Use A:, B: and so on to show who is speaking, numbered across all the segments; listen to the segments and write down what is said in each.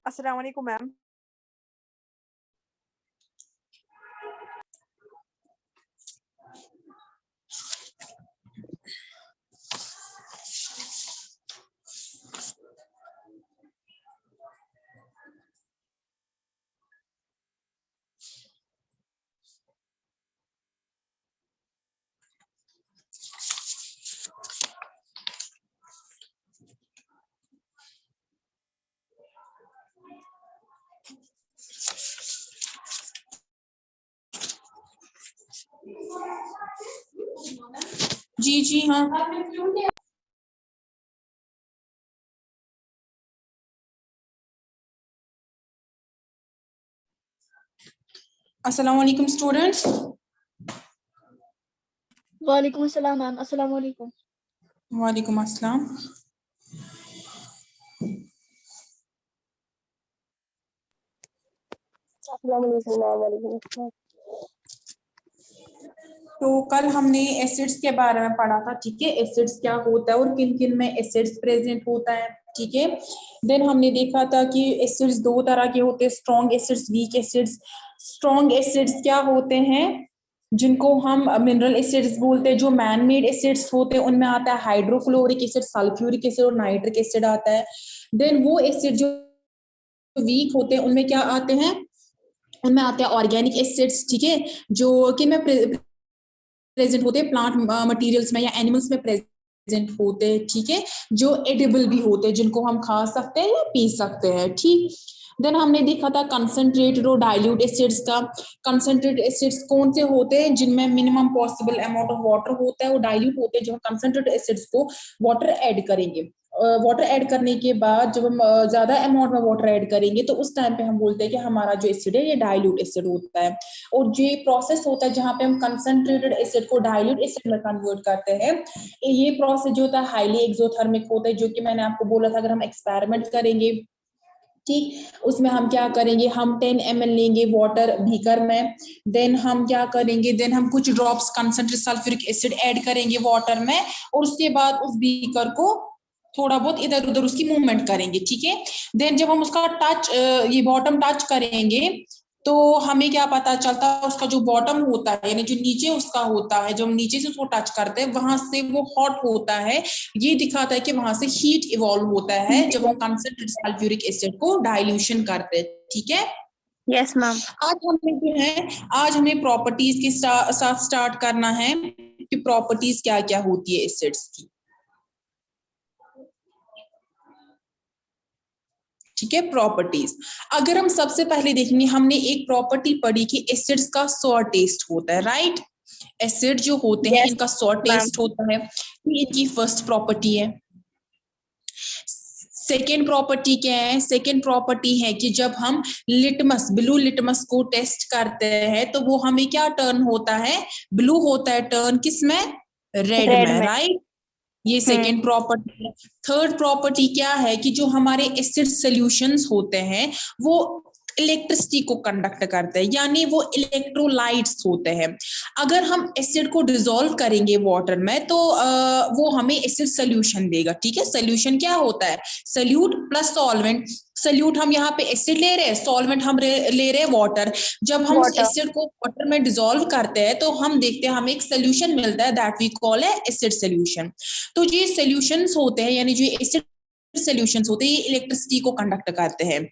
A: अस्सलाम वालेकुम मैम।
B: जी जी हाँ। अस्सलाम वालेकुम स्टूडेंट्स।
C: वालेकुम अस्सलाम मैम। अस्सलाम वालेकुम।
B: वालेकुम अस्सलाम। तो कल हमने एसिड्स के बारे में पढ़ा था, ठीक है। एसिड्स क्या होता है और किन किन में एसिड्स प्रेजेंट होता है, ठीक है। देन हमने देखा था कि एसिड्स दो तरह के होते हैं, strong acids, weak acids. Strong acids क्या होते हैं, जिनको हम मिनरल एसिड्स बोलते हैं। जो मैन मेड एसिड्स होते हैं उनमें आता है हाइड्रोक्लोरिक एसिड, सल्फ्यूरिक एसिड और नाइट्रिक एसिड आता है। देन वो एसिड जो वीक होते हैं उनमें क्या आते हैं, उनमें आते हैं ऑर्गेनिक एसिड्स, ठीक है, जो कि में प्रेजेंट होते हैं प्लांट मटेरियल्स में या एनिमल्स में प्रेजेंट होते हैं, ठीक है, जो एडिबल भी होते हैं, जिनको हम खा सकते हैं या पी सकते हैं, ठीक। देन हमने देखा था कंसंट्रेटेड और डाइल्यूट एसिड्स का। कंसंट्रेटेड एसिड्स कौन से होते हैं, जिनमें minimum possible amount of water होता है, और डाइल्यूट होते हैं जो कंसंट्रेटेड एसिड्स को वाटर ऐड करेंगे। वाटर ऐड करने के बाद जब हम ज्यादा अमाउंट में वाटर ऐड करेंगे तो उस टाइम पे हम बोलते हैं कि हमारा जो एसिड है ये डाइल्यूट एसिड होता है। और जो प्रोसेस होता है जहाँ पे हम कंसंट्रेटेड एसिड को डाइल्यूट एसिड में कन्वर्ट करते हैं, ये प्रोसेस जो होता है हाईली एक्सोथर्मिक होता है, जो कि मैंने आपको बोला था अगर हम एक्सपेरिमेंट करेंगे, ठीक, उसमें हम क्या करेंगे, हम 10 ml लेंगे वाटर बीकर में। देन हम क्या करेंगे, देन हम कुछ drops concentrated sulphuric acid add करेंगे वाटर में, और उसके बाद उस बीकर को थोड़ा बहुत इधर उधर उसकी मूवमेंट करेंगे, ठीक है। देन जब हम उसका टच, ये बॉटम टच करेंगे, तो हमें क्या पता चलता है, उसका जो बॉटम होता है यानी जो नीचे उसका होता है, जब हम नीचे से उसको टच करते हैं वहां से वो हॉट होता है, ये दिखाता है कि वहां से हीट इवॉल्व होता है जब हम कंसंट्रेटेड सल्फ्यूरिक एसिड को डाइल्यूशन करते हैं, ठीक है।
C: Yes ma'am.
B: आज हमें प्रॉपर्टीज के साथ स्टार्ट करना है कि प्रॉपर्टीज क्या क्या होती है एसिड्स की, ठीक है। प्रॉपर्टीज अगर हम सबसे पहले देखेंगे, हमने एक प्रॉपर्टी पढ़ी कि एसिड्स का सॉर टेस्ट होता है, राइट। एसिड जो होते हैं इनका सॉर टेस्ट होता है, ये इनकी फर्स्ट प्रॉपर्टी है। सेकेंड प्रॉपर्टी क्या है, सेकेंड प्रॉपर्टी है कि जब हम लिटमस, ब्लू लिटमस को टेस्ट करते हैं तो वो हमें क्या टर्न होता है, ब्लू होता है टर्न किसमें, रेड में, राइट। ये सेकेंड प्रॉपर्टी है। थर्ड प्रॉपर्टी क्या है कि जो हमारे एसिड सॉल्यूशंस होते हैं वो इलेक्ट्रिसिटी को कंडक्ट करते हैं, यानी वो इलेक्ट्रोलाइट्स होते हैं। अगर हम एसिड को डिसॉल्व करेंगे वाटर में तो वो हमें एसिड सोल्यूशन देगा, ठीक है। सोल्यूशन क्या होता है, सोल्यूट प्लस सॉल्वेंट। सोल्यूट हम यहाँ पे एसिड ले रहे हैं, सॉल्वेंट हम ले रहे हैं वाटर। जब हम उस एसिड को वाटर में डिसॉल्व करते हैं तो हम देखते हैं हमें एक सोल्यूशन मिलता है, दैट वी कॉल है एसिड सोल्यूशन। तो ये सोल्यूशंस होते हैं यानी जो एसिड सोल्यूशंस होते हैं ये इलेक्ट्रिसिटी को कंडक्ट करते हैं।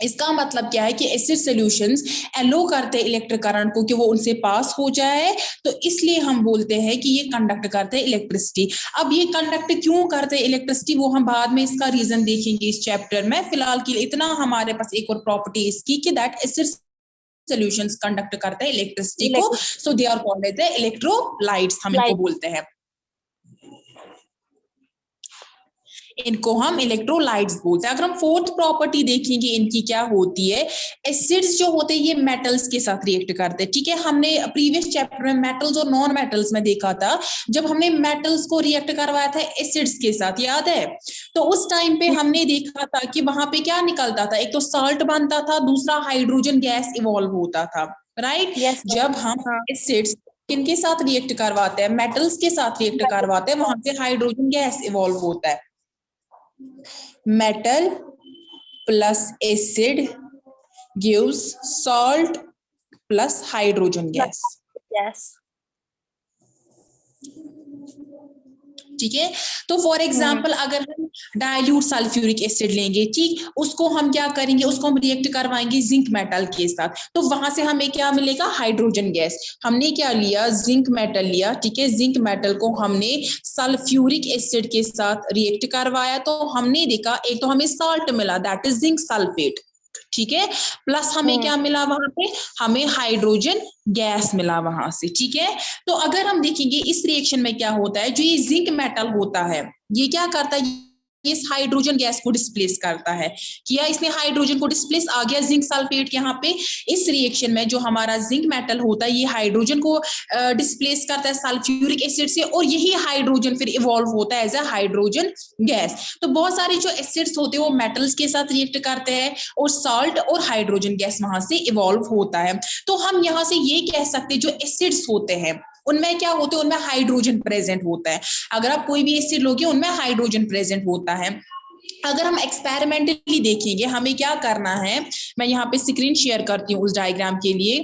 B: इसका मतलब क्या है कि एसिड सॉल्यूशंस एलो करते हैं इलेक्ट्रिक करंट को कि वो उनसे पास हो जाए, तो इसलिए हम बोलते हैं कि ये कंडक्ट करते हैं इलेक्ट्रिसिटी। अब ये कंडक्ट क्यों करते हैं इलेक्ट्रिसिटी, वो हम बाद में इसका रीजन देखेंगे इस चैप्टर में। फिलहाल के लिए इतना हमारे पास एक और प्रॉपर्टी इसकी कि दैट एसिड सॉल्यूशंस कंडक्ट करते हैं इलेक्ट्रिसिटी को, so they are called as electrolytes, हम इनको बोलते हैं, इनको हम इलेक्ट्रोलाइट्स बोलते हैं। अगर हम फोर्थ प्रॉपर्टी देखेंगे इनकी क्या होती है, एसिड्स जो होते हैं ये मेटल्स के साथ रिएक्ट करते हैं, ठीक है। हमने प्रीवियस चैप्टर में मेटल्स और नॉन मेटल्स में देखा था, जब हमने मेटल्स को रिएक्ट करवाया था एसिड्स के साथ, याद है। तो उस टाइम पे हमने देखा था कि वहां पे क्या निकलता था, एक तो साल्ट बनता था, दूसरा हाइड्रोजन गैस इवॉल्व होता था, राइट। जब हम एसिड्स किनके साथ रिएक्ट करवाते हैं, मेटल्स के साथ रिएक्ट करवाते हैं, वहां से हाइड्रोजन गैस इवॉल्व होता है। Metal plus acid gives salt plus hydrogen gas.
C: Yes.
B: ठीक है, तो फॉर एग्जाम्पल अगर हम डाइल्यूट सल्फ्यूरिक एसिड लेंगे, ठीक, उसको हम क्या करेंगे, उसको हम रिएक्ट करवाएंगे जिंक मेटल के साथ, तो वहां से हमें क्या मिलेगा, हाइड्रोजन गैस। हमने क्या लिया, जिंक मेटल लिया, ठीक है, जिंक मेटल को हमने सल्फ्यूरिक एसिड के साथ रिएक्ट करवाया, तो हमने देखा एक तो हमें साल्ट मिला, दैट इज जिंक सल्फेट, ठीक है, प्लस हमें क्या मिला वहां पे, हमें हाइड्रोजन गैस मिला वहां से, ठीक है। तो अगर हम देखेंगे इस रिएक्शन में क्या होता है, जो ये जिंक मेटल होता है ये क्या करता है, इस हाइड्रोजन गैस को डिस्प्लेस करता है, किया इसने हाइड्रोजन को डिस्प्लेस, आ गया जिंक सल्फेट यहाँ पे। इस रिएक्शन में जो हमारा जिंक मेटल होता है ये हाइड्रोजन को डिस्प्लेस करता है सल्फ्यूरिक एसिड से, और यही हाइड्रोजन फिर इवॉल्व होता है एज अ हाइड्रोजन गैस। तो बहुत सारे जो एसिड्स होते हैं वो मेटल्स के साथ रिएक्ट करते हैं और सॉल्ट और हाइड्रोजन गैस वहां से इवॉल्व होता है। तो हम यहाँ से ये कह सकते हैं जो एसिड्स होते हैं उनमें क्या होते हैं, उनमें हाइड्रोजन प्रेजेंट होता है। अगर आप कोई भी एसिड लोगे उनमें हाइड्रोजन प्रेजेंट होता है। अगर हम एक्सपेरिमेंटली देखेंगे हमें क्या करना है, मैं यहाँ पे स्क्रीन शेयर करती हूँ उस डायग्राम के लिए।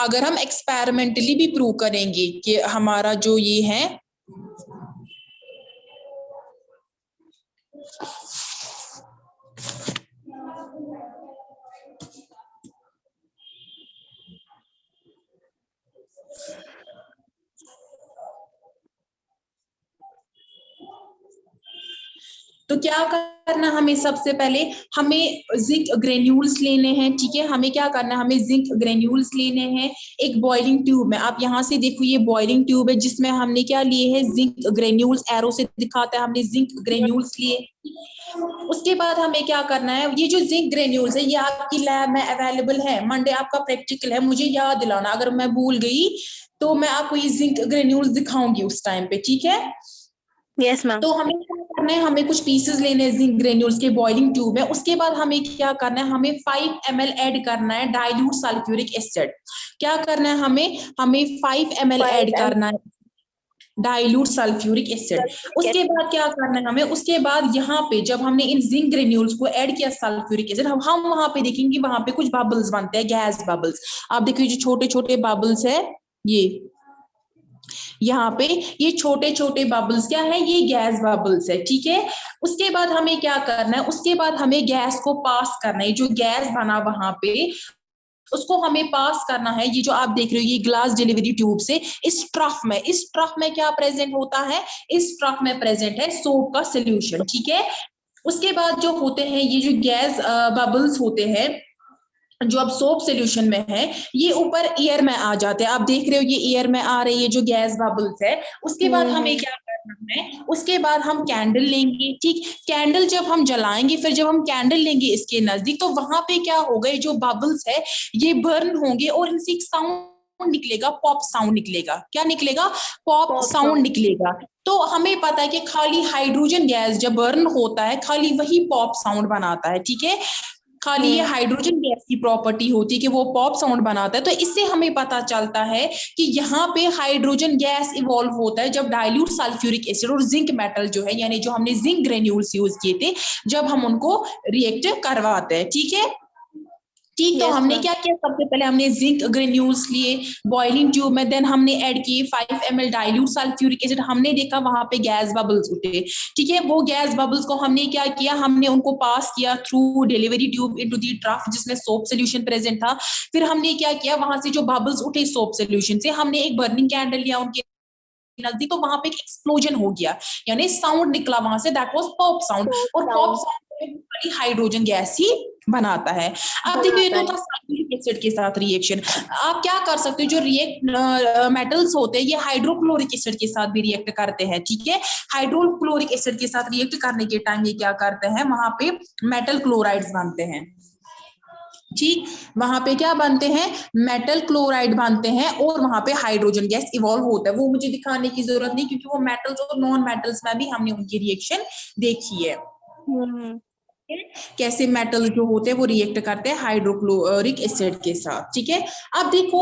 B: अगर हम एक्सपेरिमेंटली भी प्रूव करेंगे कि हमारा जो ये है तो क्या करना, हमें सबसे पहले हमें जिंक ग्रेन्यूल्स लेने हैं, ठीक है, हमें क्या करना है, हमें जिंक ग्रेन्यूल्स लेने हैं एक बॉइलिंग ट्यूब में। आप यहाँ से देखो ये बॉइलिंग ट्यूब है जिसमें हमने क्या लिए हैं, जिंक ग्रेन्यूल्स, एरो से दिखाता है हमने जिंक ग्रेन्यूल्स लिए। उसके बाद हमें क्या करना है, ये जो जिंक ग्रेन्यूल्स है ये आपकी लैब में अवेलेबल है, मंडे आपका प्रैक्टिकल है, मुझे याद दिलाना, अगर मैं भूल गई तो मैं आपको ये जिंक ग्रेन्यूल्स दिखाऊंगी उस टाइम पे, ठीक है।
C: Yes ma'am.
B: तो हमें क्या करना है, हमें कुछ पीसेस लेने हैं जिंक ग्रेन्यूल्स के बॉइलिंग ट्यूब में। उसके बाद हमें क्या करना है, हमें 5 ml ऐड करना है डाइल्यूट सल्फ्यूरिक एसिड। क्या करना है, हमें 5 ml ऐड करना है डाइल्यूट सल्फ्यूरिक एसिड। उसके बाद क्या करना है हमें, उसके बाद यहाँ पे जब हमने इन जिंक ग्रेन्यूल्स को ऐड किया सल्फ्यूरिक एसिड, हम वहां पे देखेंगे वहां पे कुछ बबल्स बनते हैं, गैस बबल्स। आप देखिए जो छोटे छोटे बबल्स है ये यहाँ पे, ये छोटे छोटे बबल्स क्या है, ये गैस बबल्स है, ठीक है। उसके बाद हमें क्या करना है, उसके बाद हमें गैस को पास करना है, जो गैस बना वहां पे उसको हमें पास करना है। ये जो आप देख रहे हो ये ग्लास डिलीवरी ट्यूब से इस ट्रफ में क्या प्रेजेंट होता है, इस ट्रफ में प्रेजेंट है सोप का सोल्यूशन, ठीक है। उसके बाद जो होते हैं ये जो गैस बबल्स होते हैं जो अब सोप सोल्यूशन में है, ये ऊपर एयर में आ जाते हैं। आप देख रहे हो ये एयर में आ रही है जो गैस बबल्स है। उसके बाद हमें क्या करना है, उसके बाद हम कैंडल लेंगे, ठीक, कैंडल जब हम जलाएंगे, फिर जब हम कैंडल लेंगे इसके नजदीक, तो वहां पे क्या होगा, ये जो बबल्स है ये बर्न होंगे और इनसे एक साउंड निकलेगा, पॉप साउंड निकलेगा। क्या निकलेगा, पॉप साउंड निकलेगा। तो हमें पता है कि खाली हाइड्रोजन गैस जब बर्न होता है खाली वही पॉप साउंड बनाता है, ठीक है। खाली ये हाइड्रोजन गैस की प्रॉपर्टी होती है कि वो पॉप साउंड बनाता है। तो इससे हमें पता चलता है कि यहाँ पे हाइड्रोजन गैस इवॉल्व होता है जब डाइल्यूट सल्फ्यूरिक एसिड और जिंक मेटल जो है, यानी जो हमने जिंक ग्रेन्यूल्स यूज किए थे, जब हम उनको रिएक्ट करवाते हैं, ठीक है। ठीक, तो हमने क्या किया, सबसे पहले हमने जिंक ग्रेन्यूल्स लिए बॉइलिंग ट्यूब में, देन हमने ऐड किए 5 ml डाइल्यूट सल्फ्यूरिक एसिड। हमने देखा वहां पे गैस बबल्स उठे, ठीक है। वो गैस बबल्स को हमने क्या किया, हमने उनको पास किया through delivery tube into the trough जिसमें सोप सोल्यूशन प्रेजेंट था। फिर हमने क्या किया, वहां से जो बबल्स उठे सोप सोल्यूशन से, हमने एक बर्निंग कैंडल लिया उनके नजदीक, तो वहां पे एक एक्सप्लोजन हो गया, यानी साउंड निकला वहां से, दैट वाज पॉप साउंड। और पॉप साउंड हाइड्रोजन गैस ही बनाता है। अब देखिए ये तो था सल्फ्यूरिक एसिड के साथ रिएक्शन। आप क्या कर सकते हो, जो रिएक्ट मेटल्स होते हैं ये हाइड्रोक्लोरिक एसिड के साथ भी रिएक्ट करते हैं, ठीक है। हाइड्रोक्लोरिक एसिड के साथ रिएक्ट करने के टाइम ये क्या करते हैं, वहां पे मेटल क्लोराइड्स बनते हैं, ठीक, वहां पे क्या बनते हैं, मेटल क्लोराइड बनते हैं और वहां पे हाइड्रोजन गैस इवॉल्व होता है। वो मुझे दिखाने की जरूरत नहीं क्योंकि वो मेटल्स और नॉन मेटल्स में भी हमने उनकी रिएक्शन देखी है। कैसे मेटल जो होते हैं वो रिएक्ट करते हैं हाइड्रोक्लोरिक एसिड के साथ, ठीक है। अब देखो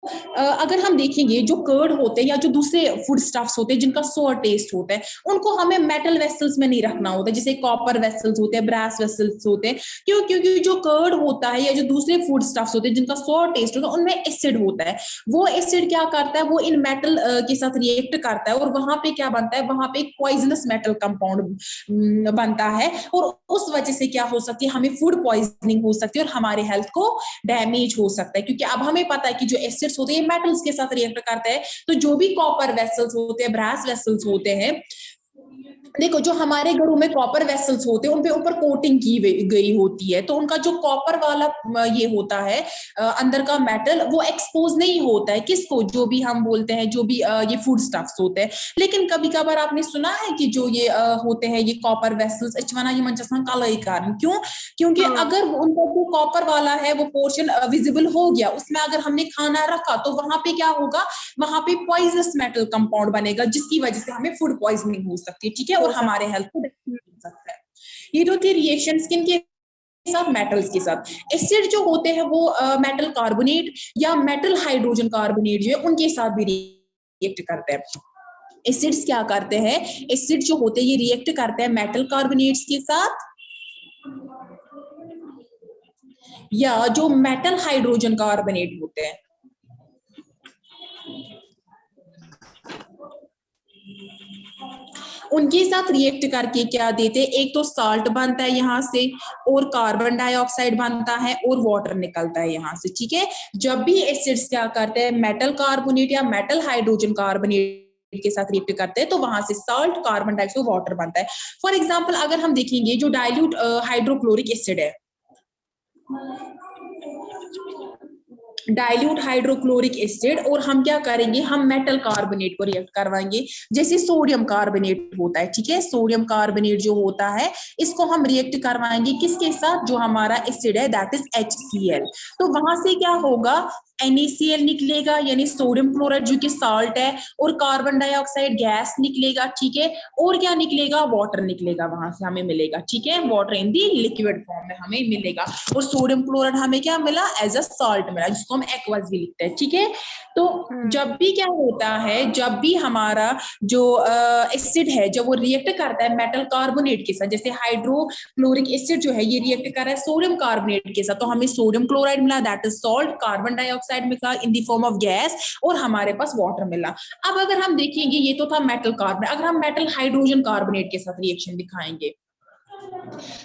B: अगर हम देखेंगे जो कर्ड होते हैं या जो दूसरे फूड स्टफ्स होते हैं जिनका सोर टेस्ट होता है, उनको हमें मेटल वेसल्स में नहीं रखना होता, जैसे कॉपर वेसल्स होते हैं, ब्रास वेसल्स होते हैं। क्यों? क्योंकि जो कर्ड होता है या जो दूसरे फूड स्टफ्स होते हैं जिनका सोर टेस्ट होता है, उनमें एसिड होता है। वो एसिड क्या करता है, वो इन मेटल के साथ रिएक्ट करता है और वहां पे क्या बनता है, वहां पे एक पॉइजनस मेटल कंपाउंड बनता है और उस वजह से क्या हो सकती है, हमें फूड पॉइजनिंग हो सकती है और हमारे हेल्थ को डैमेज हो सकता है। क्योंकि अब हमें पता है कि जो एसिड्स होते हैं मेटल्स के साथ रिएक्ट करते हैं, तो जो भी कॉपर वेसल्स होते हैं, ब्रास वेसल्स होते हैं, देखो जो हमारे घरों में कॉपर वेसल्स होते हैं उन पे ऊपर कोटिंग की गई होती है, तो उनका जो कॉपर वाला ये होता है अंदर का मेटल, वो एक्सपोज नहीं होता है किसको, जो भी हम बोलते हैं, जो भी ये फूड स्टफ्स होते हैं। लेकिन कभी कभार आपने सुना है कि जो ये होते हैं ये कॉपर वेसल्स अचवाना ये मंचस्ना काला कारण, क्यों? क्योंकि अगर उनका जो कॉपर वाला है वो पोर्शन विजिबल हो गया, उसमें अगर हमने खाना रखा तो वहां पे क्या होगा, वहां पे पॉइजनस मेटल कंपाउंड बनेगा जिसकी वजह से हमें फूड पॉइजनिंग हो सकती है, ठीक है, और हमारे हेल्थ को डैमेज हो सकता है। ये जो थी रिएक्शन स्किन के साथ मेटल्स के साथ। एसिड जो होते हैं वो मेटल कार्बोनेट या मेटल हाइड्रोजन कार्बोनेट जो है उनके साथ भी रिएक्ट करते हैं। एसिड्स क्या करते हैं, एसिड जो होते हैं ये रिएक्ट करते हैं मेटल कार्बोनेट्स के साथ या जो मेटल हाइड्रोजन कार्बोनेट होते हैं उनके साथ रिएक्ट करके क्या देते हैं, एक तो साल्ट बनता है यहाँ से और कार्बन डाइऑक्साइड बनता है और वाटर निकलता है यहाँ से, ठीक है। जब भी एसिड्स क्या करते हैं मेटल कार्बोनेट या मेटल हाइड्रोजन कार्बोनेट के साथ रिएक्ट करते हैं तो वहां से साल्ट, कार्बन डाइऑक्साइड, वाटर बनता है। फॉर एग्जांपल अगर हम देखेंगे जो डाइल्यूट हाइड्रोक्लोरिक एसिड है, डाइल्यूट हाइड्रोक्लोरिक एसिड, और हम क्या करेंगे, हम मेटल कार्बोनेट को रिएक्ट करवाएंगे, जैसे सोडियम कार्बोनेट होता है, ठीक है। सोडियम कार्बोनेट जो होता है इसको हम रिएक्ट करवाएंगे किसके साथ, जो हमारा एसिड है दैट इज HCl। तो वहां से क्या होगा, NaCl निकलेगा यानी सोडियम क्लोराइड जो कि साल्ट है, और कार्बन डाइऑक्साइड गैस निकलेगा, ठीक है। और क्या निकलेगा, वाटर निकलेगा वहां से हमें मिलेगा, ठीक है, water in the liquid form में हमें मिलेगा। और सोडियम क्लोराइड हमें क्या मिला, एज अ सॉल्ट मिला, जिसको हम एक्वस भी लिखते हैं, ठीक है। तो जब भी क्या होता है, जब भी हमारा जो एसिड है जब वो रिएक्ट करता है मेटल कार्बोनेट के साथ, जैसे हाइड्रोक्लोरिक एसिड जो है ये रिएक्ट कर रहा है सोडियम कार्बोनेट के साथ, तो हमें सोडियम क्लोराइड मिला that is salt, carbon dioxide मिला in the form of gas, और हमारे पास वाटर मिला। अब अगर हम देखेंगे ये तो था मेटल कार्बोनेट, अगर हम मेटल हाइड्रोजन कार्बोनेट के साथ रिएक्शन दिखाएंगे,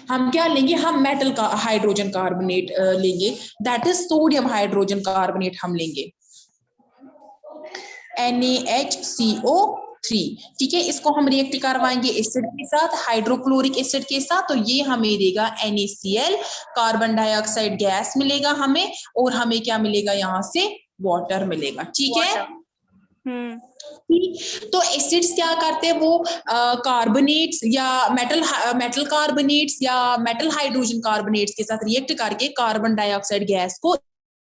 B: हम क्या लेंगे, हम मेटल का हाइड्रोजन कार्बोनेट लेंगे that is sodium hydrogen carbonate हम लेंगे NaHCO3, ठीक है। इसको हम रिएक्ट करवाएंगे एसिड के साथ, हाइड्रोक्लोरिक एसिड के साथ, तो ये हमें देगा NaCl, कार्बन डाइऑक्साइड गैस मिलेगा हमें, और हमें क्या मिलेगा यहाँ से, वाटर मिलेगा, ठीक है। तो एसिड्स क्या करते हैं, वो कार्बोनेट्स या मेटल कार्बोनेट्स या मेटल हाइड्रोजन कार्बोनेट्स के साथ रिएक्ट करके कार्बन डाइऑक्साइड गैस को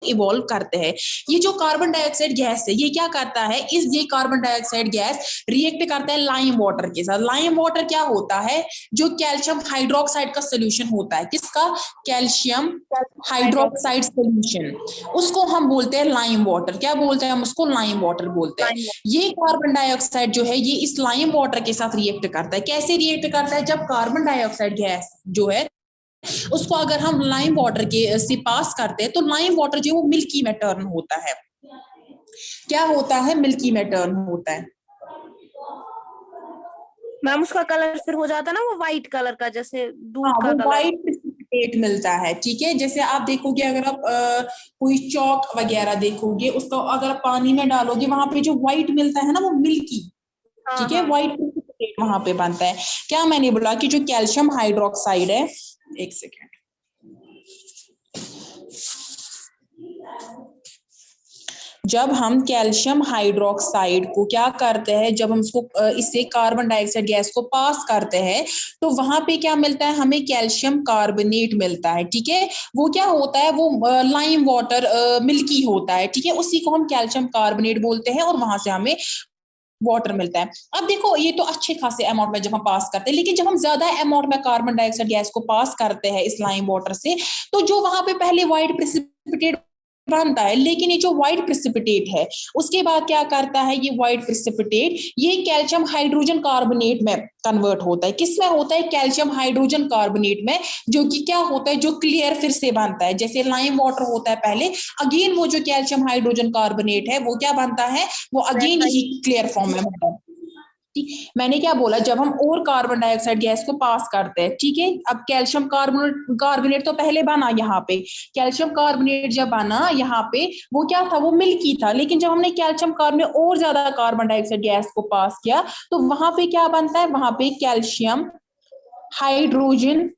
B: इवॉल्व करते हैं। ये जो कार्बन डाइऑक्साइड गैस है ये क्या करता है, ये कार्बन डाइऑक्साइड गैस रिएक्ट करता है लाइम वाटर के साथ। लाइम वाटर क्या होता है, जो कैल्शियम हाइड्रोक्साइड का सोल्यूशन होता है, किसका, कैल्शियम हाइड्रोक्साइड सोल्यूशन, उसको हम बोलते हैं लाइम वाटर। क्या बोलते हैं हम उसको, लाइम वाटर बोलते हैं। ये कार्बन डाइऑक्साइड जो है ये इस लाइम वाटर के साथ रिएक्ट करता है। कैसे रिएक्ट करता है, जब कार्बन डाइऑक्साइड गैस जो है उसको अगर हम लाइम वाटर के से पास करते हैं तो लाइम वाटर जो है वो मिल्की में टर्न होता है। क्या होता है, मिल्की में टर्न होता है।
C: मैम उसका कलर फिर हो जाता है ना वो व्हाइट कलर का, जैसे दूध का
B: वो
C: कलर।
B: व्हाइट प्रेसिपिटेट मिलता है, ठीक है। जैसे आप देखोगे अगर आप कोई चौक वगैरह देखोगे उसको अगर आप पानी में डालोगे वहां पे जो व्हाइट मिलता है ना वो मिल्की, ठीक है, व्हाइट प्रेसिपिटेट वहां पे बनता है। क्या मैंने बोला कि जो कैल्शियम हाइड्रोक्साइड है, एक सेकेंड, जब हम कैल्शियम हाइड्रोक्साइड को क्या करते हैं, जब हम उसको इससे कार्बन डाइऑक्साइड गैस को पास करते हैं तो वहां पे क्या मिलता है, हमें कैल्शियम कार्बोनेट मिलता है, ठीक है। वो क्या होता है, वो लाइम वाटर मिल्की होता है, ठीक है, उसी को हम कैल्शियम कार्बोनेट बोलते हैं, और वहां से हमें वाटर मिलता है। अब देखो ये तो अच्छे खासे अमाउंट में जब हम पास करते हैं, लेकिन जब हम ज्यादा अमाउंट में कार्बन डाइऑक्साइड गैस को पास करते हैं इस लाइम वाटर से, तो जो वहां पे पहले व्हाइट प्रेसिपिटेट बनता है, लेकिन ये जो व्हाइट प्रेसिपिटेट है उसके बाद क्या करता है, ये व्हाइट प्रेसिपिटेट ये कैल्शियम हाइड्रोजन कार्बोनेट में कन्वर्ट होता है। किसमें होता है, कैल्शियम हाइड्रोजन कार्बोनेट में, जो कि क्या होता है, जो क्लियर फिर से बनता है, जैसे लाइम वाटर होता है पहले, अगेन वो जो कैल्शियम हाइड्रोजन कार्बोनेट है वो क्या बनता है, वो अगेन
C: वैसा
B: ही
C: ही।
B: क्लियर फॉर्म में बनता है। मैंने क्या बोला, जब हम और कार्बन डाइऑक्साइड गैस को पास करते हैं, ठीक है, अब कैल्शियम कार्बोनेट तो पहले बना यहाँ पे, कैल्शियम कार्बोनेट जब बना यहाँ पे वो क्या था, वो मिल्की था, लेकिन जब हमने कैल्शियम कार्बोनेट और ज्यादा कार्बन डाइऑक्साइड गैस को पास किया तो वहां पे क्या बनता है, वहां पे कैल्शियम हाइड्रोजन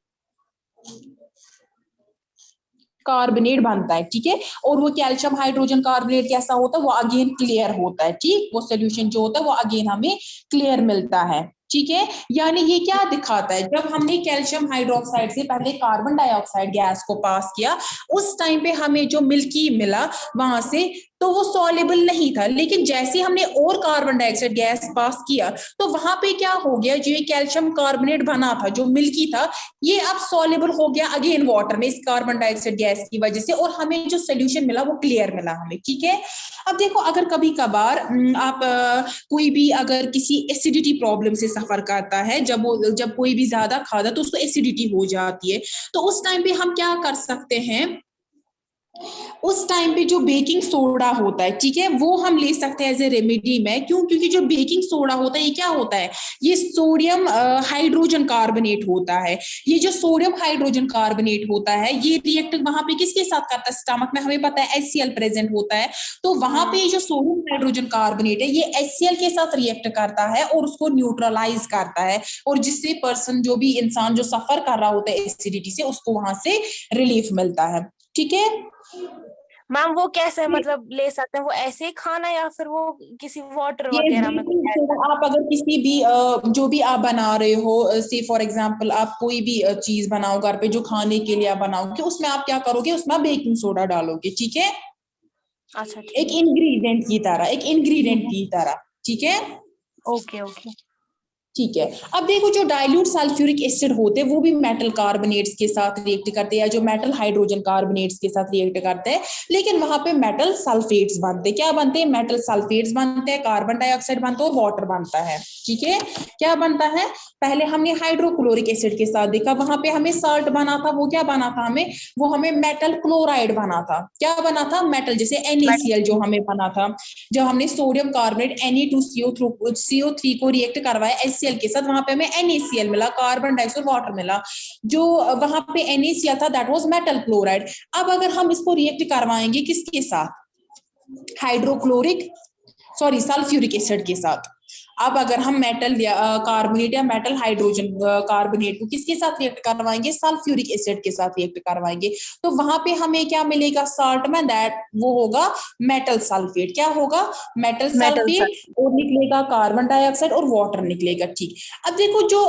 B: कार्बोनेट बनता है, ठीक है। और वो कैल्शियम हाइड्रोजन कार्बोनेट कैसा होता है, वो अगेन क्लियर होता है, ठीक, वो सोल्यूशन जो होता है वो अगेन हमें क्लियर मिलता है, ठीक है। यानी ये क्या दिखाता है, जब हमने कैल्शियम हाइड्रोक्साइड से पहले कार्बन डाइऑक्साइड गैस को पास किया उस टाइम पे हमें जो मिल्की मिला वहां से, तो वो सॉल्युबल नहीं था, लेकिन जैसे हमने और कार्बन डाइऑक्साइड गैस पास किया तो वहां पे क्या हो गया, जो ये कैल्शियम कार्बोनेट बना था जो मिल्की था ये अब सॉल्युबल हो गया अगेन वाटर में इस कार्बन डाइऑक्साइड गैस की वजह से, और हमें जो सोल्यूशन मिला वो क्लियर मिला हमें, ठीक है। अब देखो, अगर कभी कभार आप कोई भी अगर किसी एसिडिटी प्रॉब्लम से सफर करता है, जब कोई भी ज्यादा खाता तो उसको एसिडिटी हो जाती है, तो उस टाइम पे हम क्या कर सकते हैं, उस टाइम पे जो बेकिंग सोडा होता है, ठीक है, वो हम ले सकते हैं एज ए रेमेडी में। क्यों, क्योंकि जो बेकिंग सोडा होता है ये क्या होता है, ये सोडियम हाइड्रोजन कार्बोनेट होता है। ये जो सोडियम हाइड्रोजन कार्बोनेट होता है ये रिएक्ट वहां पे किसके साथ करता है, स्टमक में हमें पता है HCl प्रेजेंट होता है, तो वहां पे जो सोडियम हाइड्रोजन कार्बोनेट है ये HCl के साथ रिएक्ट करता है और उसको न्यूट्रलाइज करता है, और जिससे पर्सन जो भी इंसान जो सफर कर रहा होता है एसिडिटी से उसको वहां से रिलीफ मिलता है, ठीक है।
C: मैम वो कैसे मतलब ले सकते हैं, वो ऐसे ही खाना या फिर वो किसी वाटर
B: ये
C: वगैरह में कुछ
B: बेकिंग
C: ऐड
B: सोडा आप अगर किसी भी जो भी आप बना रहे हो, से फॉर एग्जांपल आप कोई भी चीज बनाओ घर पे जो खाने के लिए आप बनाओगे, उसमें आप क्या करोगे, उसमें आप बेकिंग सोडा डालोगे, ठीक है,
C: अच्छा
B: एक
C: ठीक।
B: इंग्रेडिएंट की तरह, एक इंग्रेडिएंट की तरह, ठीक है।
C: Okay okay.
B: ठीक है। अब देखो, जो डाइल्यूट सल्फ्यूरिक एसिड होते हैं वो भी मेटल कार्बोनेट्स के साथ रिएक्ट करते हैं, या जो मेटल हाइड्रोजन कार्बोनेट्स के साथ रिएक्ट करते हैं, लेकिन वहां पे मेटल सल्फेट्स बनते हैं। क्या बनते हैं, मेटल सल्फेट्स बनते हैं, कार्बन डाइऑक्साइड बनता है और वाटर बनता है, ठीक है। क्या बनता है, पहले हमने हाइड्रोक्लोरिक एसिड के साथ देखा, वहां पे हमें साल्ट बना था, वो क्या बना था हमें, वो हमें मेटल क्लोराइड बना था। क्या बना था, मेटल, जैसे NaCl जो हमें बना था, जब हमने सोडियम कार्बोनेट Na2CO3 को रिएक्ट करवाया HCl के साथ, वहां पे हमें NaCl मिला, कार्बन डाइऑक्साइड वाटर मिला, जो वहां पे NaCl था दैट वाज मेटल क्लोराइड। अब अगर हम इसको रिएक्ट करवाएंगे किसके साथ, हाइड्रोक्लोरिक सॉरी सल्फ्यूरिक एसिड के साथ, अब अगर हम मेटल कार्बोनेट या मेटल हाइड्रोजन कार्बोनेट को किसके साथ रिएक्ट करवाएंगे, सल्फ्यूरिक एसिड के साथ रिएक्ट करवाएंगे, तो वहां पे हमें क्या मिलेगा साल्ट में, दैट वो होगा मेटल सल्फेट। क्या होगा, मेटल
C: मेटल सर।
B: सल्फेट, और निकलेगा कार्बन डाइऑक्साइड और वाटर निकलेगा, ठीक। अब देखो, जो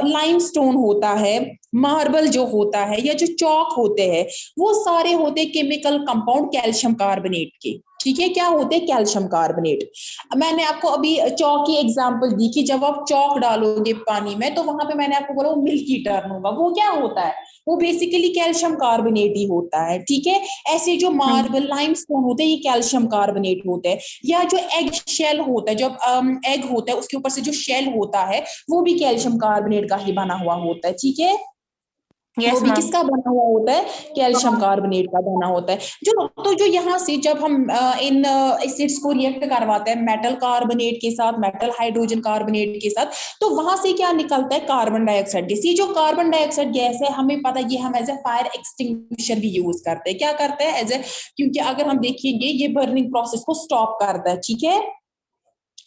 B: लाइमस्टोन होता है, मार्बल जो होता है, या जो चौक होते हैं, वो सारे होते केमिकल कंपाउंड कैल्शियम कार्बोनेट के, ठीक है, क्या होते हैं, कैल्शियम कार्बोनेट। मैंने आपको अभी चौक की एग्जांपल दी कि जब आप चौक डालोगे पानी में तो वहां पे मैंने आपको बोला वो मिल्की टर्न होगा, वो क्या होता है, वो बेसिकली कैल्शियम कार्बोनेट ही होता है, ठीक है। ऐसे जो मार्बल लाइमस्टोन होते हैं ये कैल्शियम कार्बोनेट होते हैं, या जो एग शेल होता है, जब एग होता है उसके ऊपर से जो शेल होता है वो भी कैल्शियम कार्बोनेट का ही बना हुआ होता है, ठीक है। वो
C: यस
B: भी
C: मैम।
B: किसका बना हुआ होता है, कैल्शियम कार्बोनेट का बना होता है। जो यहाँ से जब हम इन एसिड्स को रिएक्ट करवाते हैं मेटल कार्बोनेट के साथ, मेटल हाइड्रोजन कार्बोनेट के साथ, तो वहां से क्या निकलता है, कार्बन डाइऑक्साइड गैस। ये जो कार्बन डाइऑक्साइड गैस है हमें पता है, ये हम एज ए फायर एक्सटिंग्विशर भी यूज करते हैं। क्या करते हैं, एज ए, क्योंकि अगर हम देखेंगे ये बर्निंग प्रोसेस को स्टॉप करता है, ठीक है,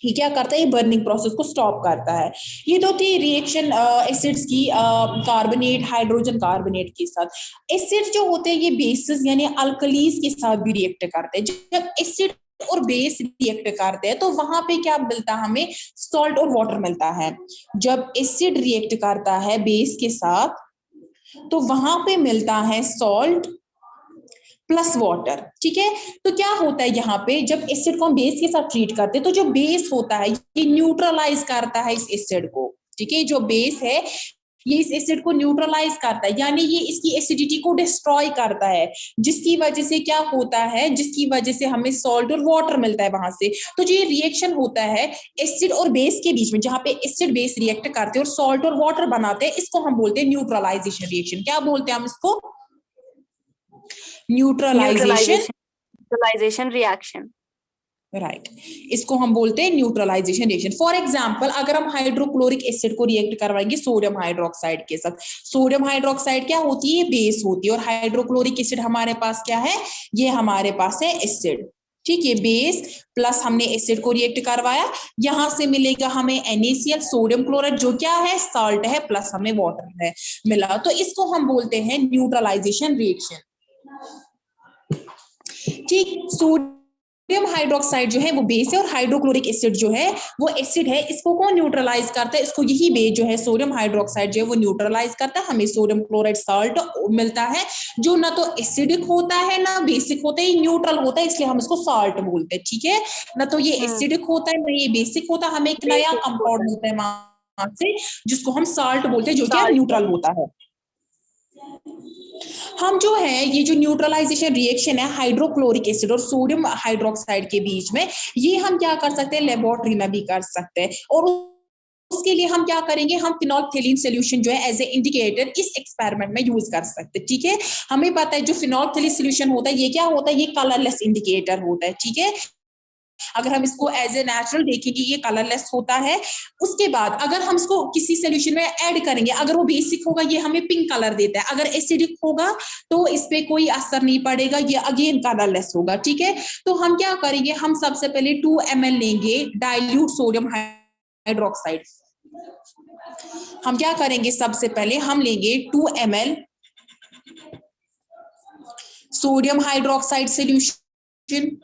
B: ये क्या करता है, ये बर्निंग प्रोसेस को स्टॉप करता है। ये तो थी रिएक्शन एसिड्स की, कार्बोनेट हाइड्रोजन कार्बोनेट के साथ। एसिड जो होते हैं ये बेसिस यानी अल्कलीज के साथ भी रिएक्ट करते हैं। जब एसिड और बेस रिएक्ट करते हैं तो वहां पे क्या मिलता है हमें, सॉल्ट और वाटर मिलता है। जब एसिड रिएक्ट करता है बेस के साथ तो वहां पे मिलता है सॉल्ट प्लस वाटर, ठीक है। तो क्या होता है यहाँ पे, जब एसिड को हम बेस के साथ ट्रीट करते हैं तो जो बेस होता है ये न्यूट्रलाइज करता है इस एसिड को, ठीक है। जो बेस है ये इस एसिड को न्यूट्रलाइज करता है, यानी ये इसकी एसिडिटी को डिस्ट्रॉय करता है, जिसकी वजह से क्या होता है, जिसकी वजह से हमें सॉल्ट और वाटर मिलता है वहां से। तो जो ये रिएक्शन होता है एसिड और बेस के बीच में, जहां पे एसिड बेस रिएक्ट करते हैं और सॉल्ट और वाटर बनाते हैं, इसको हम बोलते हैं न्यूट्रलाइजेशन रिएक्शन। क्या बोलते हैं हम इसको? Neutralisation
C: neutralisation reaction.
B: राइट, इसको हम बोलते हैं न्यूट्रलाइजेशन रिएक्शन। फॉर एग्जांपल, अगर हम हाइड्रोक्लोरिक एसिड को रिएक्ट करवाएंगे सोडियम हाइड्रोक्साइड के साथ, सोडियम हाइड्रोक्साइड क्या होती है? बेस होती है, और हाइड्रोक्लोरिक एसिड हमारे पास क्या है? ये हमारे पास है एसिड। ठीक है, बेस प्लस हमने एसिड को रिएक्ट करवाया, यहां से मिलेगा हमें NaCl, सोडियम क्लोराइड, जो क्या है? साल्ट है, प्लस हमें वाटर है मिला, तो इसको हम बोलते हैं न्यूट्रलाइजेशन रिएक्शन। ठीक, सोडियम हाइड्रोक्साइड जो है वो बेस है, और हाइड्रोक्लोरिक एसिड जो है वो एसिड है। इसको कौन न्यूट्रलाइज करता है? इसको यही बेस जो है सोडियम हाइड्रोक्साइड जो है वो न्यूट्रलाइज करता है, हमें सोडियम क्लोराइड साल्ट मिलता है, जो ना तो एसिडिक होता है ना बेसिक होता है, न्यूट्रल होता है, इसलिए हम इसको साल्ट बोलते हैं। ठीक है, ना तो ये एसिडिक होता है ना ये बेसिक होता है, हमें एक नया कंपाउंड मिलता है वहां से जिसको हम साल्ट बोलते हैं, जो क्या न्यूट्रल होता है। हम जो है ये जो न्यूट्रलाइजेशन रिएक्शन है हाइड्रोक्लोरिक एसिड और सोडियम हाइड्रोक्साइड के बीच में, ये हम क्या कर सकते हैं? लेबोरेटरी में भी कर सकते हैं, और उसके लिए हम क्या करेंगे? हम फिनोल्फथेलिन सॉल्यूशन जो है एज ए इंडिकेटर इस एक्सपेरिमेंट में यूज कर सकते हैं। ठीक है, हमें पता है जो फिनोल्फथेलिन सॉल्यूशन होता है ये क्या होता है? ये कलरलेस इंडिकेटर होता है। ठीक है, अगर हम इसको एज ए नेचुरल देखेंगे ये कलरलेस होता है। उसके बाद अगर हम इसको किसी सॉल्यूशन में ऐड करेंगे, अगर वो बेसिक होगा ये हमें पिंक कलर देता है, अगर एसिडिक होगा तो इस पे कोई असर नहीं पड़ेगा, ये अगेन कलरलेस होगा। ठीक है, तो हम क्या करेंगे? हम सबसे पहले 2 ml लेंगे डाइल्यूट सोडियम हाइड्रोक्साइड। हम क्या करेंगे? सबसे पहले हम लेंगे 2 ml सोडियम हाइड्रोक्साइड सॉल्यूशन।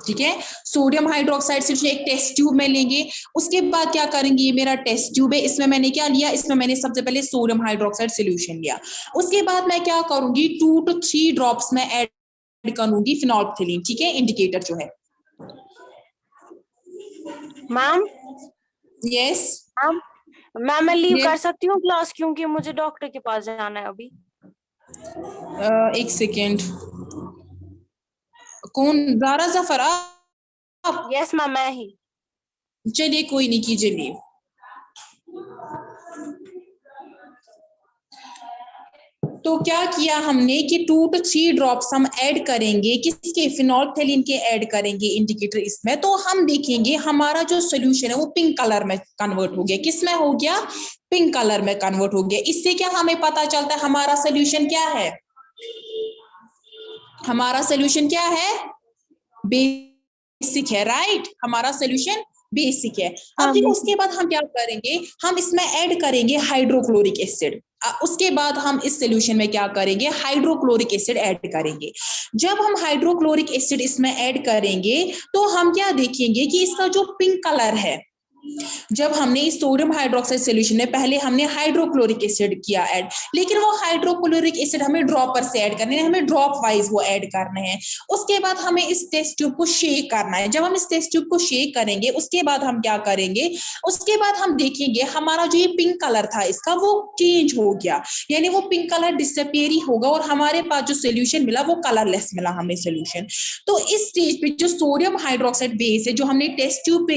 B: ठीक है, सोडियम हाइड्रोक्साइड सॉल्यूशन एक टेस्ट ट्यूब में लेंगे। उसके बाद क्या करेंगे? ये मेरा टेस्ट ट्यूब है, इसमें मैंने क्या लिया? इसमें मैंने सबसे पहले सोडियम हाइड्रोक्साइड सॉल्यूशन लिया। उसके बाद मैं क्या करूंगी? 2 to 3 ड्रॉप्स में ऐड करूंगी फिनोल्फथेलिन। ठीक है, इंडिकेटर जो है।
C: मैम
B: यस
C: मैम मैं लीव कर सकती हूँ क्लास, क्योंकि मुझे डॉक्टर के पास जाना है अभी।
B: एक सेकेंड, कौन? ज़ारा जफर आप?
C: यस मैम, मैं ही।
B: चलिए कोई नहीं, कीजिए लीव। तो क्या किया हमने कि 2 to 3 ड्रॉप्स हम ऐड करेंगे, किसके? फिनोल्फथेलिन के ऐड करेंगे इंडिकेटर इसमें। तो हम देखेंगे हमारा जो सोल्यूशन है वो पिंक कलर में कन्वर्ट हो गया। किस में हो गया? पिंक कलर में कन्वर्ट हो गया। इससे क्या हमें पता चलता है? हमारा सोल्यूशन क्या है? हमारा सोल्यूशन क्या है? बेसिक है, राइट? हमारा सोल्यूशन बेसिक है। अब देखो उसके बाद हम क्या करेंगे? हम इसमें ऐड करेंगे हाइड्रोक्लोरिक एसिड। उसके बाद हम इस सोल्यूशन में क्या करेंगे? हाइड्रोक्लोरिक एसिड ऐड करेंगे। जब हम हाइड्रोक्लोरिक एसिड इसमें ऐड करेंगे तो हम क्या देखेंगे कि इसका जो पिंक कलर है, जब हमने इस सोडियम हाइड्रोक्साइड सॉल्यूशन में पहले हमने हाइड्रोक्लोरिक एसिड किया ऐड, लेकिन वो हाइड्रोक्लोरिक एसिड हमें ड्रॉपर से ऐड करने हैं, हमें ड्रॉप वाइज वो ऐड करने हैं। उसके बाद हमें इस टेस्ट ट्यूब को शेक करना है। जब हम इस टेस्ट ट्यूब को शेक करेंगे उसके बाद हम क्या करेंगे? उसके बाद हम देखेंगे हमारा जो ये पिंक कलर था इसका वो चेंज हो गया, यानी वो पिंक कलर डिसअपियर ही होगा, और हमारे पास जो सोल्यूशन मिला वो कलरलेस मिला हमें सोल्यूशन। तो इस स्टेज पे जो सोडियम हाइड्रोक्साइड बेस है जो हमने टेस्ट ट्यूब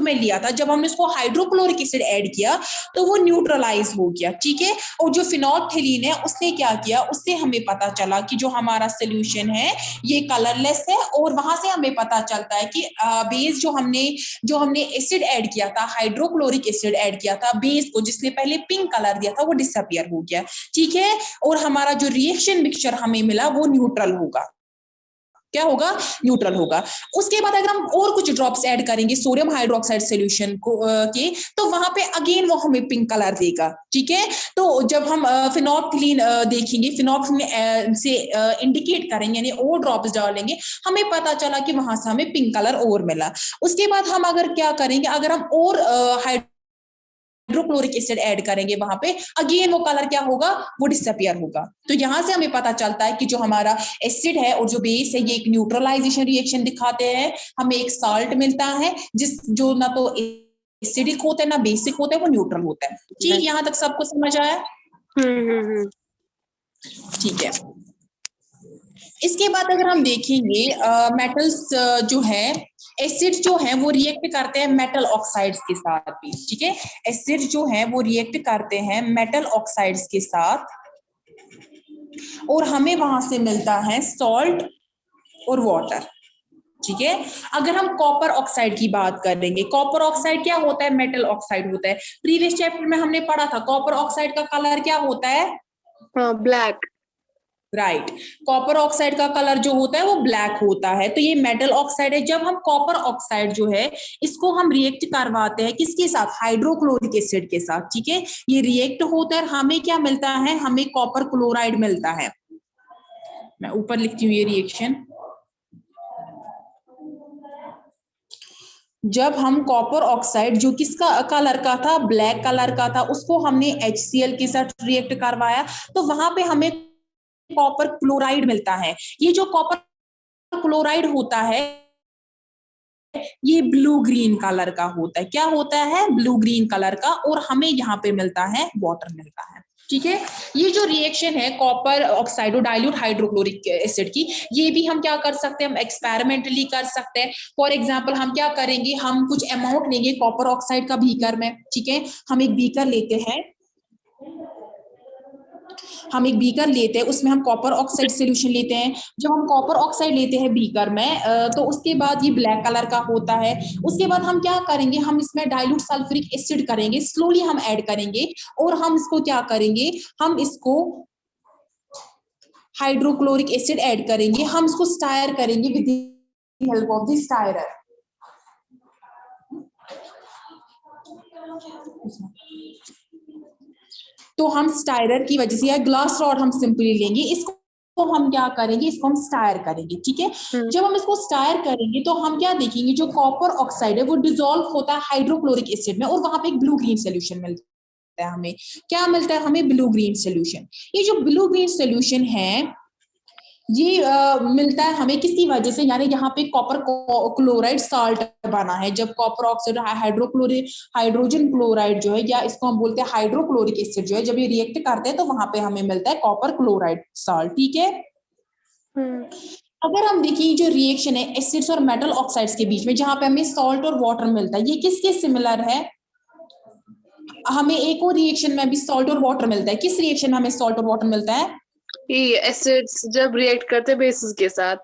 B: में लिया था, जब हमने उसको हाइड्रोक्लोरिक एसिड ऐड किया तो वो न्यूट्रलाइज हो गया। ठीक है, और जो फिनोल्फथेलिन है उसने क्या किया? उससे हमें पता चला कि जो हमारा सोल्यूशन है ये कलरलेस है, और वहां से हमें पता चलता है कि बेस जो हमने एसिड ऐड किया था, हाइड्रोक्लोरिक एसिड ऐड किया था, बेस को जिसने पहले पिंक कलर दिया था वो डिसअपियर हो गया। ठीक है, और हमारा जो रिएक्शन मिक्सचर हमें मिला वो न्यूट्रल होगा। क्या होगा? न्यूट्रल होगा। उसके बाद अगर हम और कुछ ड्रॉप्स ऐड करेंगे सोडियम हाइड्रोक्साइड सॉल्यूशन को के, तो वहां पे अगेन वो हमें पिंक कलर देगा। ठीक है, तो जब हम फिनोल्फथेलिन देखेंगे, फिनोल्फथेलिन से इंडिकेट करेंगे यानी और ड्रॉप्स डालेंगे, हमें पता चला कि वहां से हमें पिंक कलर और मिला। उसके बाद हम अगर क्या करेंगे? अगर हम और हाइड्रोक्लोरिक एसिड ऐड करेंगे वहां पे, अगेन वो कलर क्या होगा? वो डिसअपियर होगा। तो यहां से हमें पता चलता है कि जो हमारा एसिड है और जो बेस है ये एक न्यूट्रलाइजेशन रिएक्शन दिखाते हैं, हमें एक साल्ट मिलता है जो ना तो एसिडिक होता है ना बेसिक होता है, वो न्यूट्रल होता है। ठीक, यहाँ तक सबको समझ आया? ठीक है। इसके बाद अगर हम देखेंगे मेटल्स जो है, एसिड जो है वो रिएक्ट करते हैं मेटल ऑक्साइड्स के साथ भी। ठीक है, एसिड जो है वो रिएक्ट करते हैं मेटल ऑक्साइड्स के साथ, और हमें वहां से मिलता है सॉल्ट और वाटर। ठीक है, अगर हम कॉपर ऑक्साइड की बात करेंगे, कॉपर ऑक्साइड क्या होता है? मेटल ऑक्साइड होता है। प्रीवियस चैप्टर में हमने पढ़ा था कॉपर ऑक्साइड का कलर क्या होता है?
C: ब्लैक।
B: राइट, कॉपर ऑक्साइड का कलर जो होता है वो ब्लैक होता है। तो ये मेटल ऑक्साइड है। जब हम कॉपर ऑक्साइड जो है इसको हम रिएक्ट करवाते हैं किसके साथ? हाइड्रोक्लोरिक एसिड के साथ। ठीक है, ये रिएक्ट होता है, हमें क्या मिलता है? हमें कॉपर क्लोराइड मिलता है। मैं ऊपर लिखती हूँ ये रिएक्शन। जब हम कॉपर ऑक्साइड जो किसका कलर का था? ब्लैक कलर का था, उसको हमने HCl के साथ रिएक्ट करवाया, तो वहां पे हमें कॉपर क्लोराइड मिलता है। ये जो कॉपर क्लोराइड होता है ये ब्लू ग्रीन कलर का होता है। क्या होता है? ब्लू ग्रीन कलर का, और हमें यहाँ पे मिलता है वाटर मिलता है। ठीक है, ये जो रिएक्शन है कॉपर ऑक्साइड और डाइल्यूट हाइड्रोक्लोरिक एसिड की, ये भी हम क्या कर सकते हैं? हम एक्सपेरिमेंटली कर सकते हैं। फॉर एग्जांपल हम क्या करेंगे? हम कुछ अमाउंट लेंगे कॉपर ऑक्साइड का बीकर में। ठीक है, हम एक बीकर लेते हैं, उसमें हम कॉपर ऑक्साइड सोल्यूशन लेते हैं। जब हम कॉपर ऑक्साइड लेते हैं बीकर में तो उसके बाद ये ब्लैक कलर का होता है। उसके बाद हम क्या करेंगे? हम इसमें डाइल्यूट सल्फ्यूरिक एसिड करेंगे, स्लोली हम ऐड करेंगे, और हम इसको क्या करेंगे? हम इसको हाइड्रोक्लोरिक एसिड ऐड करेंगे, हम इसको स्टायर करेंगे with the help of the stirrer. तो हम स्टायरर की वजह से, या ग्लास रॉड हम सिंपली लेंगे, इसको तो हम क्या करेंगे? इसको हम स्टायर करेंगे। ठीक है, जब हम इसको स्टायर करेंगे तो हम क्या देखेंगे? जो कॉपर ऑक्साइड है वो डिसॉल्व होता है हाइड्रोक्लोरिक एसिड में, और वहां पे एक ब्लू ग्रीन सोल्यूशन मिलता है। हमें क्या मिलता है? हमें ब्लू ग्रीन सोल्यूशन। ये जो ब्लू ग्रीन सोल्यूशन है ये मिलता है हमें किसकी वजह से? यानी यहाँ पे कॉपर क्लोराइड साल्ट बना है। जब copper oxide hydrochloric hydrogen chloride जो है, या इसको हम बोलते हैं हाइड्रोक्लोरिक एसिड जो है, जब ये रिएक्ट करते हैं तो वहां पे हमें मिलता है कॉपर क्लोराइड साल्ट। ठीक है, अगर हम देखिए जो रिएक्शन है एसिड्स और मेटल ऑक्साइड्स के बीच में, जहां पे हमें सॉल्ट और वाटर मिलता है, ये किसके सिमिलर है? हमें एक और रिएक्शन में भी सॉल्ट और वाटर मिलता है। किस रिएक्शन में हमें सॉल्ट और वाटर मिलता है?
C: ये एसिड्स जब रिएक्ट करते बेसिस के साथ।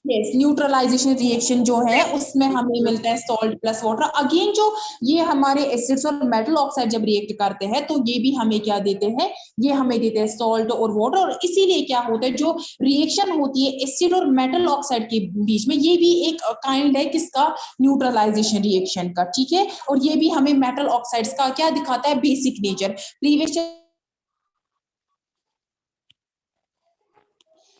B: यस, न्यूट्रलाइजेशन रिएक्शन जो है उसमें हमें मिलता है सॉल्ट प्लस वाटर। अगेन जो ये हमारे एसिड्स और मेटल ऑक्साइड जब रिएक्ट करते हैं तो ये भी हमें क्या देते हैं? ये हमें देते हैं सॉल्ट और वाटर। और इसीलिए क्या होता है, जो रिएक्शन होती है एसिड और मेटल ऑक्साइड के बीच में, ये भी एक काइंड है किसका? न्यूट्रलाइजेशन रिएक्शन का। ठीक है, और ये भी हमें मेटल ऑक्साइड्स का क्या दिखाता है? Basic nature. Previous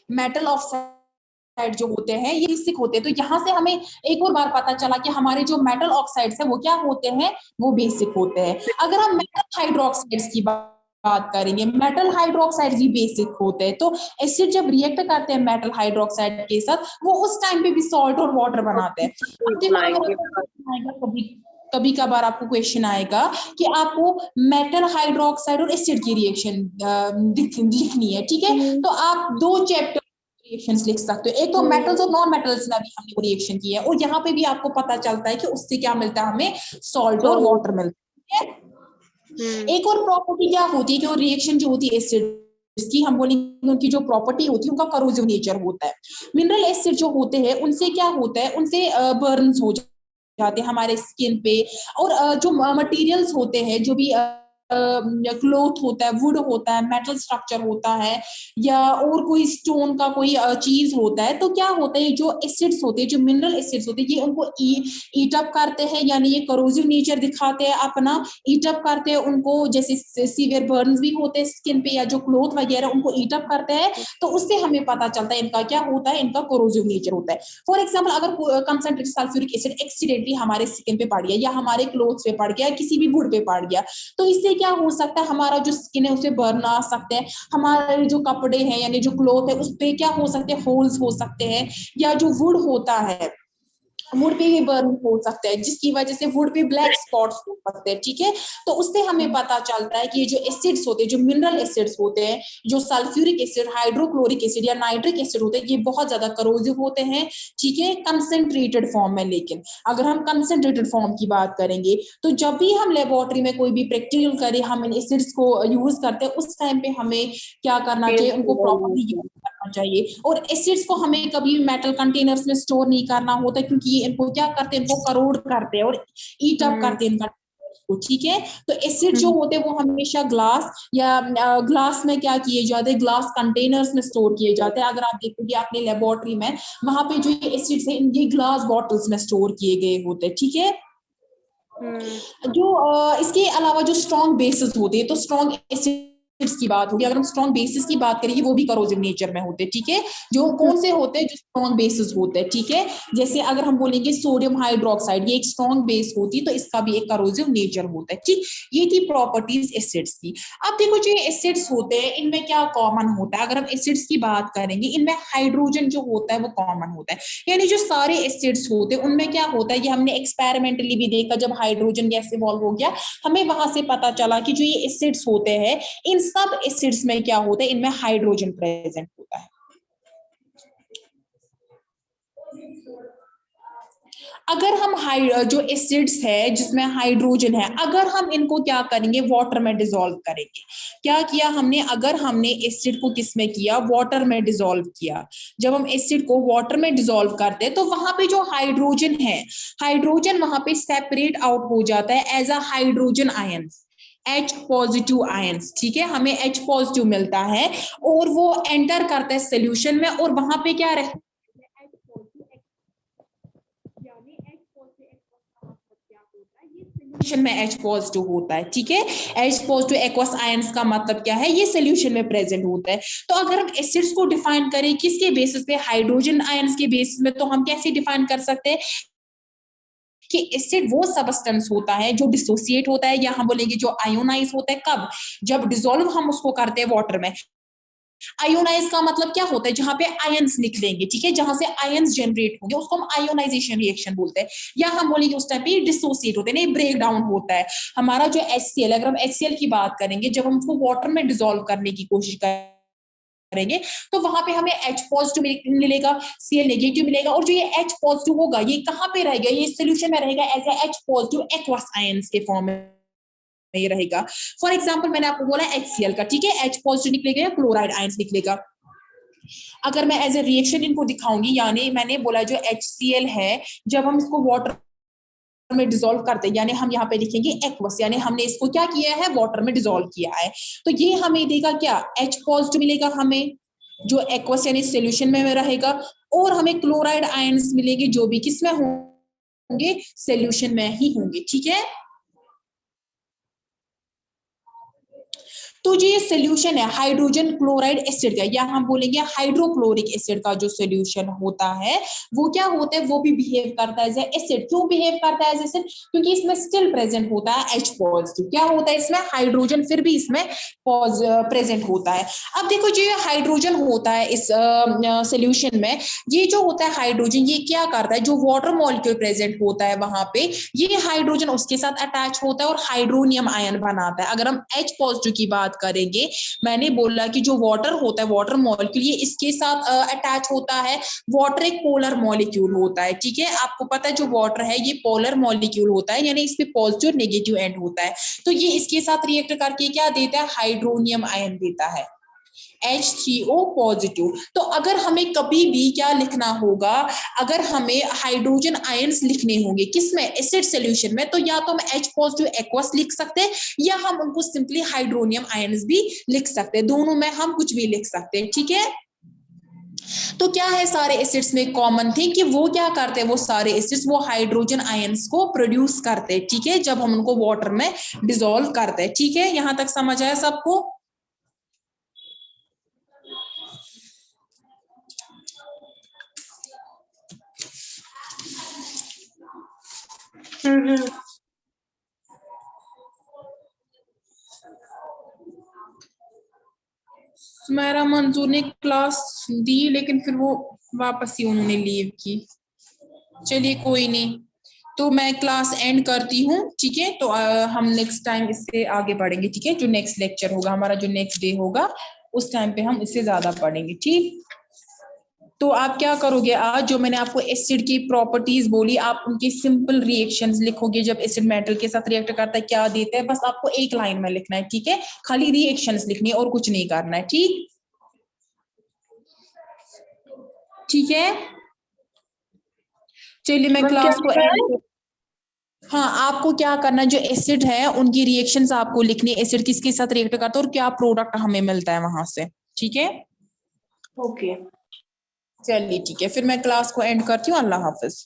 B: metal oxide जो होते हैं ये बेसिक होते हैं, तो यहाँ से हमें एक और बार पता चला कि हमारे जो मेटल ऑक्साइड्स है वो क्या होते हैं? वो बेसिक होते हैं। अगर हम मेटल हाइड्रोक्साइड्स की बात करेंगे, मेटल हाइड्रोक्साइड भी बेसिक होते हैं। तो एसिड जब रिएक्ट करते हैं मेटल हाइड्रोक्साइड के साथ, वो उस टाइम पे भी सॉल्ट और वाटर बनाते हैं। अब देखो, अगर कभी कभार आपको क्वेश्चन आएगा कि आपको मेटल हाइड्रोक्साइड और एसिड की रिएक्शन लिखनी है। ठीक है, तो आप दो चैप्टर रिएक्शंस लिख सकते हो। एक तो मेटल्स और नॉन मेटल्स में भी हमने वो रिएक्शन की है, और यहाँ पे भी आपको पता चलता है कि उससे क्या मिलता है? हमें सॉल्ट और वाटर मिलता है। एक और प्रॉपर्टी क्या होती है कि वो रिएक्शन जो होती है एसिड की, हम बोलेंगे उनकी जो प्रॉपर्टी होती है उनका करोसिव नेचर होता है। मिनरल एसिड जो होते हैं उनसे क्या होता है? उनसे बर्न्स हो जाते हैं हमारे स्किन पे। और जो मटेरियल्स होते हैं, जो भी क्लोथ होता है, वुड होता है, मेटल स्ट्रक्चर होता है, या और कोई स्टोन का कोई चीज होता है, तो क्या होता है? जो एसिड्स होते हैं, जो मिनरल एसिड्स होते हैं, ये उनको ईट अप करते हैं, यानी ये करोसिव नेचर दिखाते हैं अपना, ईट अप करते हैं उनको। जैसे सीवियर बर्न्स भी होते हैं स्किन पे, या जो क्लोथ वगैरह उनको ईट अप करते हैं, तो उससे हमें पता चलता है इनका क्या होता है? इनका करोसिव नेचर होता है। फॉर एग्जाम्पल, अगर कंसंट्रेटेड सल्फ्यूरिक एसिड एक्सीडेंटली हमारे स्किन पे पड़ गया, या हमारे क्लोथ पे पड़ गया, किसी भी वुड पे पड़ गया, तो इससे क्या हो सकता है? हमारा जो स्किन है उसे बर्न आ सकते हैं, हमारे जो कपड़े हैं यानी जो क्लोथ है उस पे क्या हो सकते हैं? होल्स हो सकते हैं, या जो वुड होता है वुड पे भी बर्न हो सकता है, जिसकी वजह से वुड पे ब्लैक स्पॉट्स हो सकते हैं, ठीक है। तो उससे हमें पता चलता है कि ये जो एसिड्स होते हैं, जो मिनरल एसिड्स होते हैं, जो सल्फ्यूरिक एसिड, हाइड्रोक्लोरिक एसिड या नाइट्रिक एसिड होते हैं, ये बहुत ज्यादा करोसिव होते हैं, ठीक है, कंसेंट्रेटेड फॉर्म में। लेकिन अगर हम कंसेंट्रेटेड फॉर्म की बात करेंगे, तो जब भी हम लेबोरेटरी में कोई भी प्रैक्टिकल करें, हम इन एसिड्स को यूज करते हैं, उस टाइम पे हमें क्या करना चाहिए, उनको प्रॉपरली करना चाहिए। और एसिड्स को हमें कभी मेटल कंटेनर्स में स्टोर नहीं करना होता, क्योंकि ये इनको क्या करते हैं, इनको करोड करते हैं और ईट अप करते हैं इनका, ठीक है। तो एसिड जो होते हैं वो हमेशा ग्लास या ग्लास में क्या किए जाते हैं, ग्लास कंटेनर्स में स्टोर किए जाते हैं। अगर आप देखोगे अपने लेबोरेटरी में, वहां पे जो ये एसिड्स है, ये ग्लास बॉटल्स में स्टोर किए गए होते हैं, ठीक है। जो इसके अलावा जो स्ट्रॉन्ग बेसिस होते हैं, तो स्ट्रॉन्ग एसिड्स की बात होगी, अगर हम स्ट्रॉन्ग बेसिस की बात करेंगे, वो भी करोसिव नेचर में होते हैं, ठीक है। जो कौन से होते हैं, जो स्ट्रॉन्ग बेसिस होते हैं, ठीक है। जैसे अगर हम बोलेंगे सोडियम हाइड्रोक्साइड, ये एक स्ट्रॉन्ग बेस होती है, तो इसका भी एक करोसिव नेचर होता है, ठीक। ये थी प्रॉपर्टीज एसिड्स की। अब देखो जो एसिड्स होते हैं, इनमें क्या कॉमन होता है, अगर हम एसिड्स की बात करेंगे, इनमें हाइड्रोजन जो होता है वो कॉमन होता है। यानी जो सारे एसिड्स होते हैं उनमें क्या होता है, ये हमने एक्सपेरिमेंटली भी देखा, जब हाइड्रोजन गैस इवॉल्व हो गया, हमें वहां से पता चला कि जो ये एसिड्स होते हैं, इन सब एसिड्स में क्या होता है, इनमें हाइड्रोजन प्रेजेंट होता है। अगर हम जो एसिड्स है जिसमें हाइड्रोजन है, अगर हम इनको क्या करेंगे, वाटर में डिसॉल्व करेंगे। क्या किया हमने, अगर हमने एसिड को किस में किया, वाटर में डिसॉल्व किया। जब हम एसिड को वाटर में डिसॉल्व करते हैं, तो वहां पे जो हाइड्रोजन है, हाइड्रोजन वहां पे सेपरेट आउट हो जाता है as a hydrogen ion, H positive ions, ठीक है, हमें H पॉजिटिव मिलता है, और वो एंटर करता है सोल्यूशन में, और वहां पे क्या रहता है, सोल्यूशन में H पॉजिटिव होता है, ठीक है। H पॉजिटिव एक्वस आयंस का मतलब क्या है, ये सोल्यूशन में प्रेजेंट होता है। तो अगर हम एसिड्स को डिफाइन करें किसके बेसिस पे, हाइड्रोजन आयंस के बेसिस में, तो हम कैसे डिफाइन कर सकते हैं कि एसिड वो सबस्टेंस होता है जो डिसोसिएट होता है, या हम बोलेंगे जो आयोनाइज होता है, कब, जब डिसॉल्व हम उसको करते हैं वाटर में। आयोनाइज का मतलब क्या होता है, जहां पे आयंस निकलेंगे, ठीक है, जहां से आयंस जनरेट होंगे, उसको हम आयोनाइजेशन रिएक्शन बोलते हैं। या हम बोलेंगे उस टाइम पे डिसोसिएट होते हैं, नहीं, ब्रेक डाउन होता है हमारा जो HCl। अगर हम HCl की बात करेंगे, जब हम उसको वाटर में डिसॉल्व करने की कोशिश करेंगे, तो वहां पे हमें H पॉजिटिव मिलेगा, Cl नेगेटिव मिलेगा, और जो ये H पॉजिटिव होगा, ये कहां पे रहेगा, ये सोल्यूशन में रहेगा as a H positive aqueous ions के फॉर्म में नहीं रहेगा। फॉर एग्जाम्पल मैंने आपको बोला HCl का, ठीक है, H पॉजिटिव निकलेगा, क्लोराइड आयंस निकलेगा। अगर मैं एज ए रिएक्शन इनको दिखाऊंगी, यानी मैंने बोला जो HCl है, जब हम इसको वाटर में डिसॉल्व करते हैं, यानी हम यहाँ पे लिखेंगे एक्वस, यानी हमने इसको क्या किया है, वाटर में डिसॉल्व किया है, तो ये हमें देगा क्या, H पॉजिटिव मिलेगा हमें, जो एक्वस यानी सोल्यूशन में रहेगा, और हमें क्लोराइड आयंस मिलेंगे, जो भी किसमें होंगे, सोल्यूशन में ही होंगे, ठीक है। तो जो ये सोल्यूशन है हाइड्रोजन क्लोराइड एसिड का, या हम बोलेंगे हाइड्रोक्लोरिक एसिड का जो सोल्यूशन होता है, वो क्या होता है, वो भी बिहेव करता है एज एसिड। क्यों बिहेव करता है एज एसिड, क्योंकि इसमें स्टिल प्रेजेंट होता है H पॉजिटिव, क्या होता है इसमें, हाइड्रोजन फिर भी इसमें प्रेजेंट होता है। अब देखो जो ये हाइड्रोजन होता है इस सोल्यूशन में, ये जो होता है हाइड्रोजन, ये क्या करता है, जो वाटर मॉलिक्यूल प्रेजेंट होता है वहां पे, ये हाइड्रोजन उसके साथ अटैच होता है और हाइड्रोनियम आयन बनाता है। अगर हम H पॉजिटिव की बात करेंगे, मैंने बोला कि जो वाटर होता है, वाटर मॉलिक्यूल, ये इसके साथ अटैच होता है। वाटर एक पोलर मॉलिक्यूल होता है, ठीक है, आपको पता है जो वाटर है ये पोलर मॉलिक्यूल होता है, यानी इस पे पॉजिटिव नेगेटिव एंड होता है। तो ये इसके साथ रिएक्ट करके क्या देता है, हाइड्रोनियम आयन देता है, H3O पॉजिटिव। तो अगर हमें कभी भी क्या लिखना होगा, अगर हमें हाइड्रोजन आयंस लिखने होंगे किसमें, एसिड सॉल्यूशन में, तो या तो हम H पॉजिटिव एक्वस लिख सकते हैं, या हम उनको सिंपली हाइड्रोनियम आयंस भी लिख सकते हैं, दोनों में हम कुछ भी लिख सकते हैं, ठीक है। तो क्या है सारे एसिड्स में कॉमन थिंग कि वो क्या करते हैं, वो सारे एसिड्स वो हाइड्रोजन आयंस को प्रोड्यूस करते हैं, ठीक है, जब हम उनको वाटर में डिसॉल्व करते हैं, ठीक है, यहां तक समझ आया सबको। सुमेरा मंजूर ने क्लास दी, लेकिन फिर वो वापस ही उन्होंने लीव की। चलिए कोई नहीं, तो मैं क्लास एंड करती हूँ, ठीक है। तो हम नेक्स्ट टाइम इससे आगे बढ़ेंगे, ठीक है। जो नेक्स्ट लेक्चर होगा हमारा, जो नेक्स्ट डे होगा, उस टाइम पे हम इससे ज्यादा पढ़ेंगे, ठीक। तो आप क्या करोगे, आज जो मैंने आपको एसिड की प्रॉपर्टीज बोली, आप उनकी सिंपल रिएक्शंस लिखोगे। जब एसिड मेटल के साथ रिएक्ट करता है क्या देता है, बस आपको एक लाइन में लिखना है, ठीक है। खाली रिएक्शंस लिखनी है और कुछ नहीं करना है, ठीक। ठीक है, चलिए मैं
C: मैम क्या
B: क्लास को
C: लिखना है?
B: एंड। हाँ, आपको क्या करना है, जो एसिड है उनकी रिएक्शंस आपको लिखनी है। एसिड किसके साथ रिएक्ट करता है और क्या प्रोडक्ट हमें मिलता है वहां से, ठीक है।
C: ओके।
B: चलिए ठीक है, फिर मैं क्लास को एंड करती हूँ। अल्लाह हाफिज।